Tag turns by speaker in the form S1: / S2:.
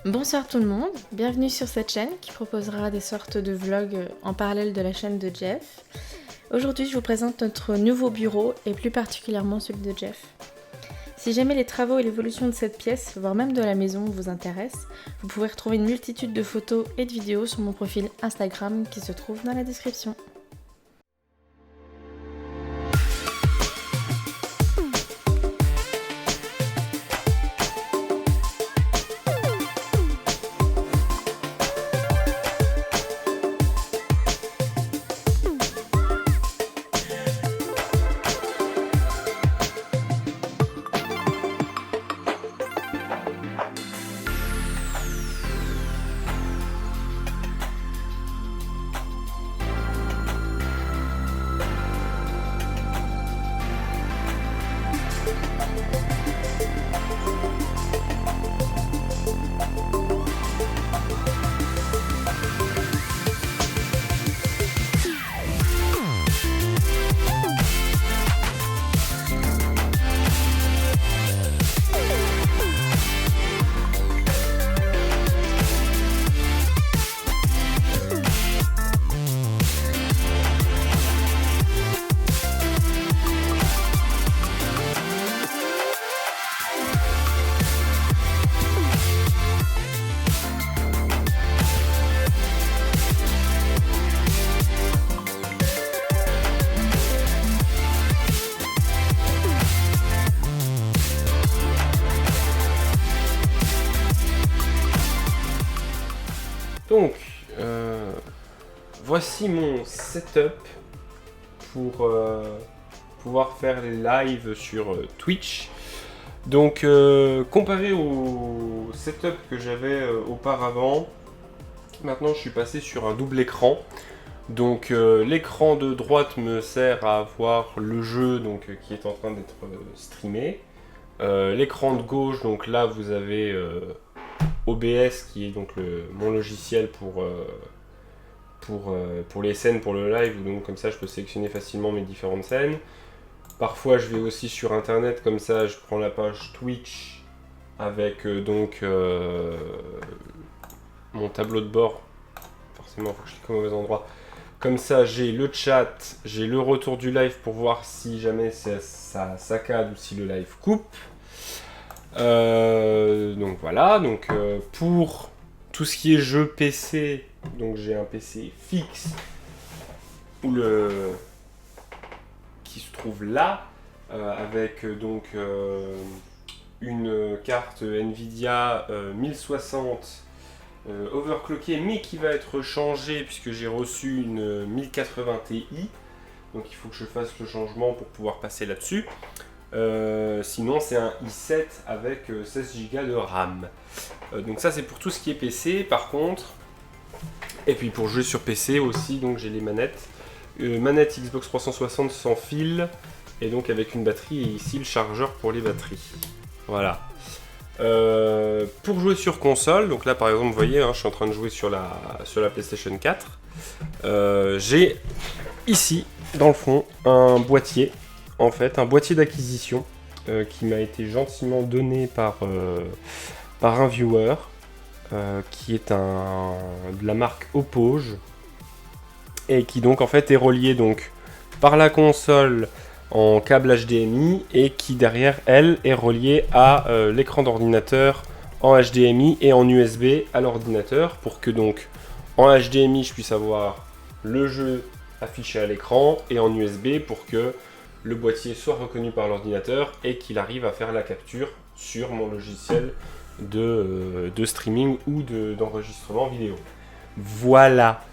S1: Bonsoir tout le monde, bienvenue sur cette chaîne qui proposera des sortes de vlogs en parallèle de la chaîne de Jeff. Aujourd'hui je vous présente notre nouveau bureau et plus particulièrement celui de Jeff. Si jamais les travaux et l'évolution de cette pièce, voire même de la maison vous intéressent, vous pouvez retrouver une multitude de photos et de vidéos sur mon profil Instagram qui se trouve dans la description.
S2: Donc, voici mon setup pour pouvoir faire les lives sur Twitch. Donc, comparé au setup que j'avais auparavant, maintenant je suis passé sur un double écran. Donc, l'écran de droite me sert à voir le jeu donc, qui est en train d'être streamé. L'écran de gauche, donc là vous avez OBS qui est donc mon logiciel pour les scènes, pour le live, donc comme ça je peux sélectionner facilement mes différentes scènes. Parfois je vais aussi sur internet, comme ça je prends la page Twitch avec mon tableau de bord. Forcément il faut que je clique au mauvais endroit. Comme ça j'ai le chat, j'ai le retour du live pour voir si jamais ça saccade ou si le live coupe. Donc voilà, pour tout ce qui est jeu PC, donc j'ai un PC fixe qui se trouve là, avec une carte Nvidia 1060 overclockée, mais qui va être changée puisque j'ai reçu une 1080 Ti, donc il faut que je fasse le changement pour pouvoir passer là-dessus. Sinon c'est un i7 avec 16 Go de RAM. Donc ça c'est pour tout ce qui est PC. Par contre, et puis pour jouer sur PC aussi, donc j'ai les manettes. Manette Xbox 360 sans fil et donc avec une batterie, et ici le chargeur pour les batteries. Voilà. Pour jouer sur console, donc là par exemple vous voyez, je suis en train de jouer sur la PlayStation 4. J'ai ici dans le fond un boîtier. En fait, un boîtier d'acquisition qui m'a été gentiment donné par un viewer qui est de la marque Oppoge et qui donc en fait est relié donc par la console en câble HDMI et qui derrière elle est relié à l'écran d'ordinateur en HDMI et en USB à l'ordinateur pour que donc en HDMI je puisse avoir le jeu affiché à l'écran et en USB pour que le boîtier soit reconnu par l'ordinateur et qu'il arrive à faire la capture sur mon logiciel de streaming ou d'enregistrement vidéo. Voilà.